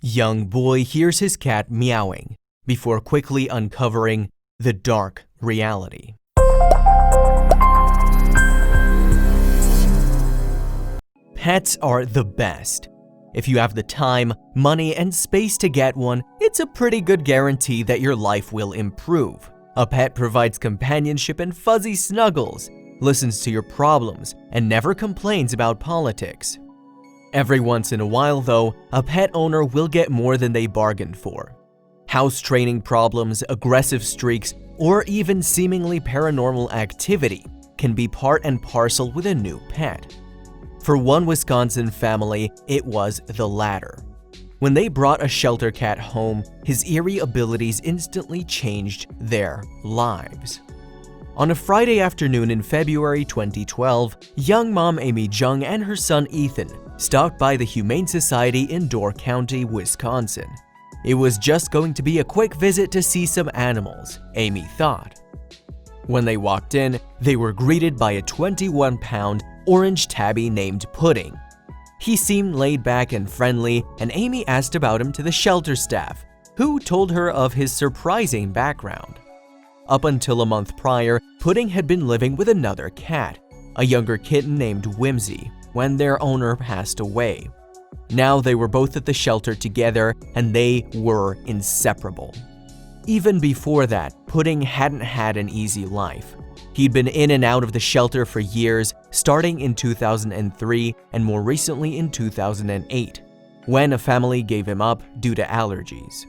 Young boy hears his cat meowing before quickly uncovering the dark reality. Pets are the best. If you have the time, money, and space to get one, it's a pretty good guarantee that your life will improve. A pet provides companionship and fuzzy snuggles, listens to your problems, and never complains about politics. Every once in a while, though, a pet owner will get more than they bargained for. House training problems, aggressive streaks, or even seemingly paranormal activity can be part and parcel with a new pet. For one Wisconsin family, it was the latter. When they brought a shelter cat home, his eerie abilities instantly changed their lives. On a Friday afternoon in February 2012, young mom Amy Jung and her son Ethan stopped by the Humane Society in Door County, Wisconsin. It was just going to be a quick visit to see some animals, Amy thought. When they walked in, they were greeted by a 21-pound orange tabby named Pudding. He seemed laid back and friendly, and Amy asked about him to the shelter staff, who told her of his surprising background. Up until a month prior, Pudding had been living with another cat, a younger kitten named Whimsy, when their owner passed away. Now they were both at the shelter together, and they were inseparable. Even before that, Pudding hadn't had an easy life. He'd been in and out of the shelter for years, starting in 2003 and more recently in 2008, when a family gave him up due to allergies.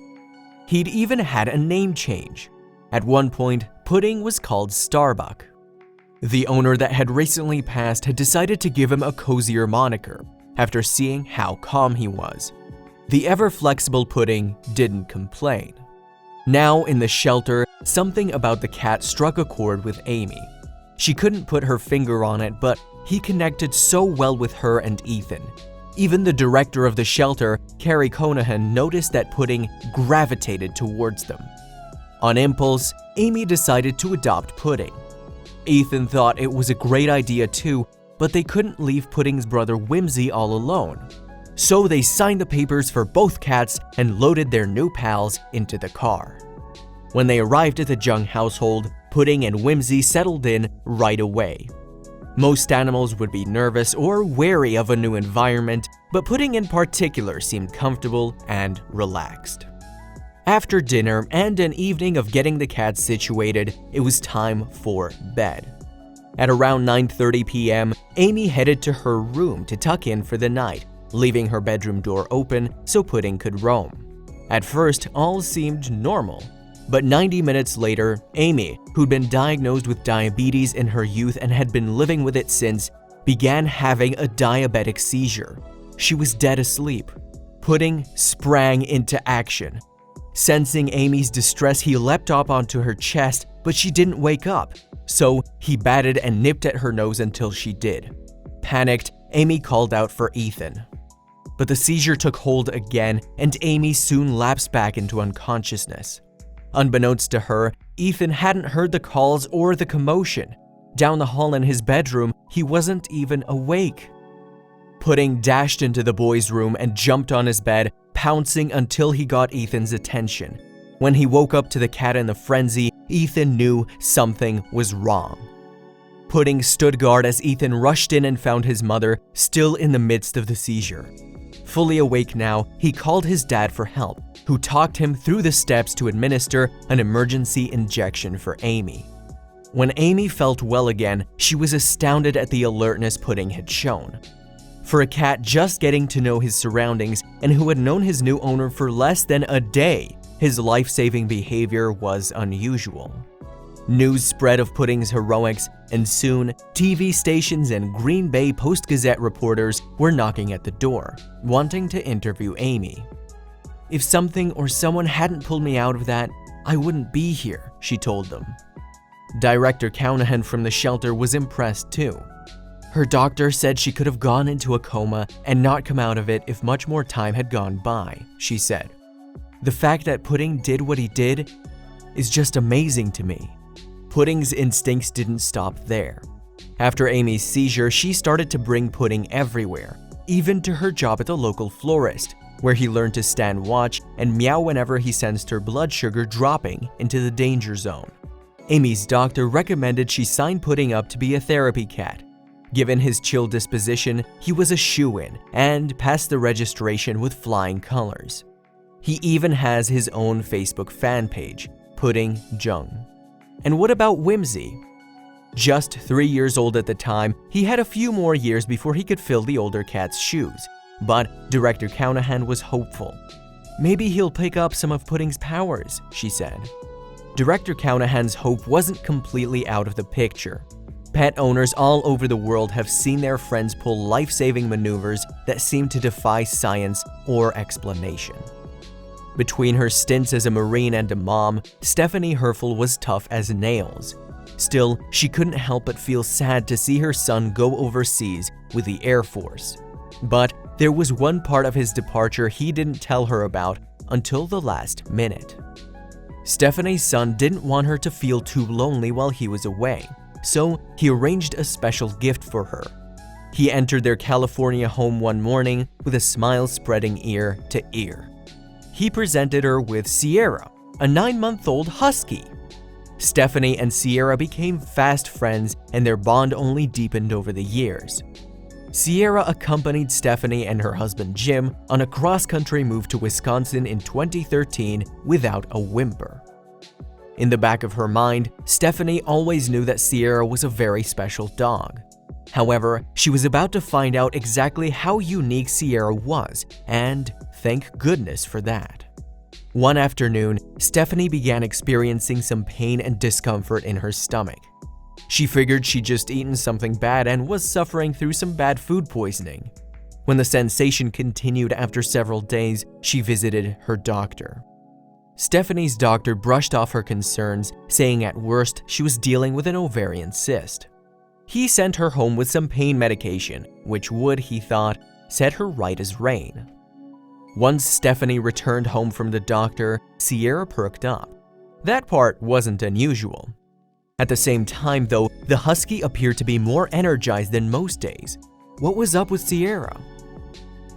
He'd even had a name change. At one point, Pudding was called Starbuck. The owner that had recently passed had decided to give him a cozier moniker after seeing how calm he was. The ever-flexible Pudding didn't complain. Now in the shelter, something about the cat struck a chord with Amy. She couldn't put her finger on it, but he connected so well with her and Ethan. Even the director of the shelter, Carrie Conahan, noticed that Pudding gravitated towards them. On impulse, Amy decided to adopt Pudding. Ethan thought it was a great idea too, but they couldn't leave Pudding's brother Whimsy all alone. So they signed the papers for both cats and loaded their new pals into the car. When they arrived at the Jung household, Pudding and Whimsy settled in right away. Most animals would be nervous or wary of a new environment, but Pudding in particular seemed comfortable and relaxed. After dinner and an evening of getting the cats situated, it was time for bed. At around 9:30 p.m., Amy headed to her room to tuck in for the night, leaving her bedroom door open so Pudding could roam. At first, all seemed normal. But 90 minutes later, Amy, who'd been diagnosed with diabetes in her youth and had been living with it since, began having a diabetic seizure. She was dead asleep. Pudding sprang into action. Sensing Amy's distress, he leapt up onto her chest, but she didn't wake up. So he batted and nipped at her nose until she did. Panicked, Amy called out for Ethan. But the seizure took hold again, and Amy soon lapsed back into unconsciousness. Unbeknownst to her, Ethan hadn't heard the calls or the commotion. Down the hall in his bedroom, he wasn't even awake. Pudding dashed into the boy's room and jumped on his bed, pouncing until he got Ethan's attention. When he woke up to the cat in a frenzy, Ethan knew something was wrong. Pudding stood guard as Ethan rushed in and found his mother still in the midst of the seizure. Fully awake now, he called his dad for help, who talked him through the steps to administer an emergency injection for Amy. When Amy felt well again, she was astounded at the alertness Pudding had shown. For a cat just getting to know his surroundings and who had known his new owner for less than a day, his life-saving behavior was unusual. News spread of Pudding's heroics, and soon, TV stations and Green Bay Post-Gazette reporters were knocking at the door, wanting to interview Amy. "If something or someone hadn't pulled me out of that, I wouldn't be here," she told them. Director Conahan from the shelter was impressed too. Her doctor said she could have gone into a coma and not come out of it if much more time had gone by, she said. "The fact that Pudding did what he did is just amazing to me." Pudding's instincts didn't stop there. After Amy's seizure, she started to bring Pudding everywhere, even to her job at the local florist, where he learned to stand watch and meow whenever he sensed her blood sugar dropping into the danger zone. Amy's doctor recommended she sign Pudding up to be a therapy cat. Given his chill disposition, he was a shoo-in and passed the registration with flying colors. He even has his own Facebook fan page, Pudding Jung. And what about Whimsy? Just 3 years old at the time, he had a few more years before he could fill the older cat's shoes. But director Callahan was hopeful. "Maybe he'll pick up some of Pudding's powers," she said. Director Callahan's hope wasn't completely out of the picture. Pet owners all over the world have seen their friends pull life-saving maneuvers that seem to defy science or explanation. Between her stints as a Marine and a mom, Stephanie Herfel was tough as nails. Still, she couldn't help but feel sad to see her son go overseas with the Air Force. But there was one part of his departure he didn't tell her about until the last minute. Stephanie's son didn't want her to feel too lonely while he was away, so he arranged a special gift for her. He entered their California home one morning with a smile spreading ear to ear. He presented her with Sierra, a 9-month-old husky. Stephanie and Sierra became fast friends, and their bond only deepened over the years. Sierra accompanied Stephanie and her husband Jim on a cross-country move to Wisconsin in 2013 without a whimper. In the back of her mind, Stephanie always knew that Sierra was a very special dog. However, she was about to find out exactly how unique Sierra was, and thank goodness for that. One afternoon, Stephanie began experiencing some pain and discomfort in her stomach. She figured she'd just eaten something bad and was suffering through some bad food poisoning. When the sensation continued after several days, she visited her doctor. Stephanie's doctor brushed off her concerns, saying at worst she was dealing with an ovarian cyst. He sent her home with some pain medication, which would, he thought, set her right as rain. Once Stephanie returned home from the doctor, Sierra perked up. That part wasn't unusual. At the same time, though, the husky appeared to be more energized than most days. What was up with Sierra?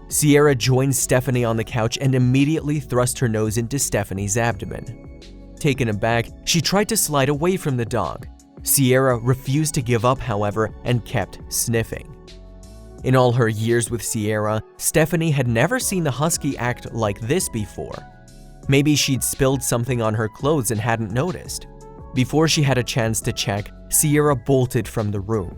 Sierra joined Stephanie on the couch and immediately thrust her nose into Stephanie's abdomen. Taken aback, she tried to slide away from the dog. Sierra refused to give up, however, and kept sniffing. In all her years with Sierra, Stephanie had never seen the husky act like this before. Maybe she'd spilled something on her clothes and hadn't noticed. Before she had a chance to check, Sierra bolted from the room.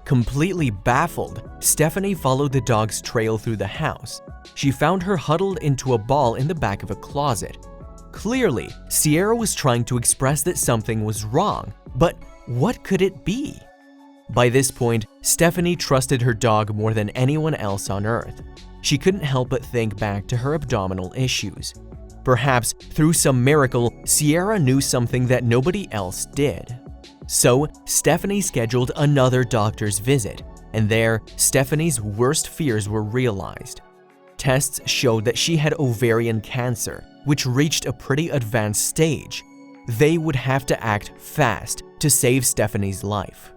Completely baffled, Stephanie followed the dog's trail through the house. She found her huddled into a ball in the back of a closet. Clearly, Sierra was trying to express that something was wrong, but what could it be? By this point, Stephanie trusted her dog more than anyone else on earth. She couldn't help but think back to her abdominal issues. Perhaps, through some miracle, Sierra knew something that nobody else did. So, Stephanie scheduled another doctor's visit, and there, Stephanie's worst fears were realized. Tests showed that she had ovarian cancer, which reached a pretty advanced stage. They would have to act fast to save Stephanie's life.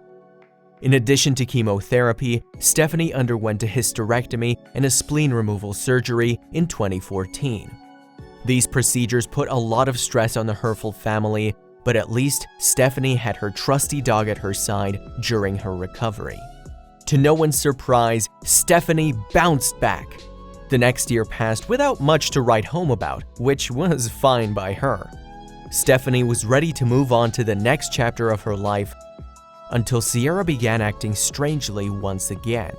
In addition to chemotherapy, Stephanie underwent a hysterectomy and a spleen removal surgery in 2014. These procedures put a lot of stress on the Herfel family, but at least Stephanie had her trusty dog at her side during her recovery. To no one's surprise, Stephanie bounced back. The next year passed without much to write home about, which was fine by her. Stephanie was ready to move on to the next chapter of her life until Sierra began acting strangely once again.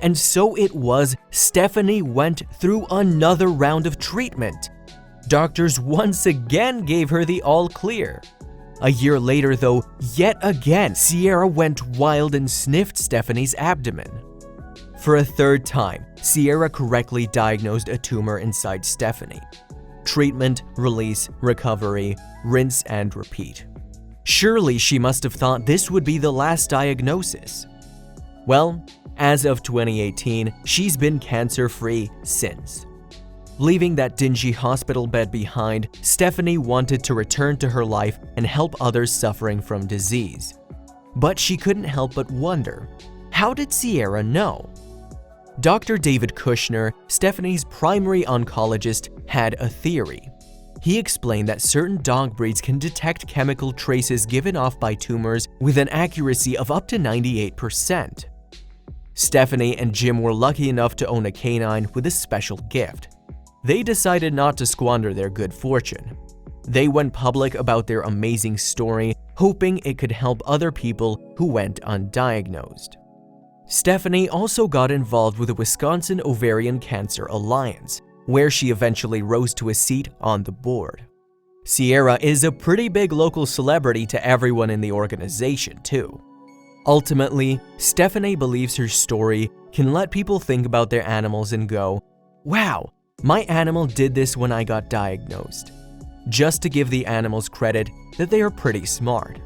And so it was, Stephanie went through another round of treatment. Doctors once again gave her the all clear. A year later, though, yet again, Sierra went wild and sniffed Stephanie's abdomen. For a third time, Sierra correctly diagnosed a tumor inside Stephanie. Treatment, release, recovery, rinse and repeat. Surely she must have thought this would be the last diagnosis. Well, as of 2018, she's been cancer-free since. Leaving that dingy hospital bed behind, Stephanie wanted to return to her life and help others suffering from disease. But she couldn't help but wonder, how did Sierra know? Dr. David Kushner, Stephanie's primary oncologist, had a theory. He explained that certain dog breeds can detect chemical traces given off by tumors with an accuracy of up to 98%. Stephanie and Jim were lucky enough to own a canine with a special gift. They decided not to squander their good fortune. They went public about their amazing story, hoping it could help other people who went undiagnosed. Stephanie also got involved with the Wisconsin Ovarian Cancer Alliance, where she eventually rose to a seat on the board. Sierra is a pretty big local celebrity to everyone in the organization, too. Ultimately, Stephanie believes her story can let people think about their animals and go, "Wow, my animal did this when I got diagnosed," just to give the animals credit that they are pretty smart.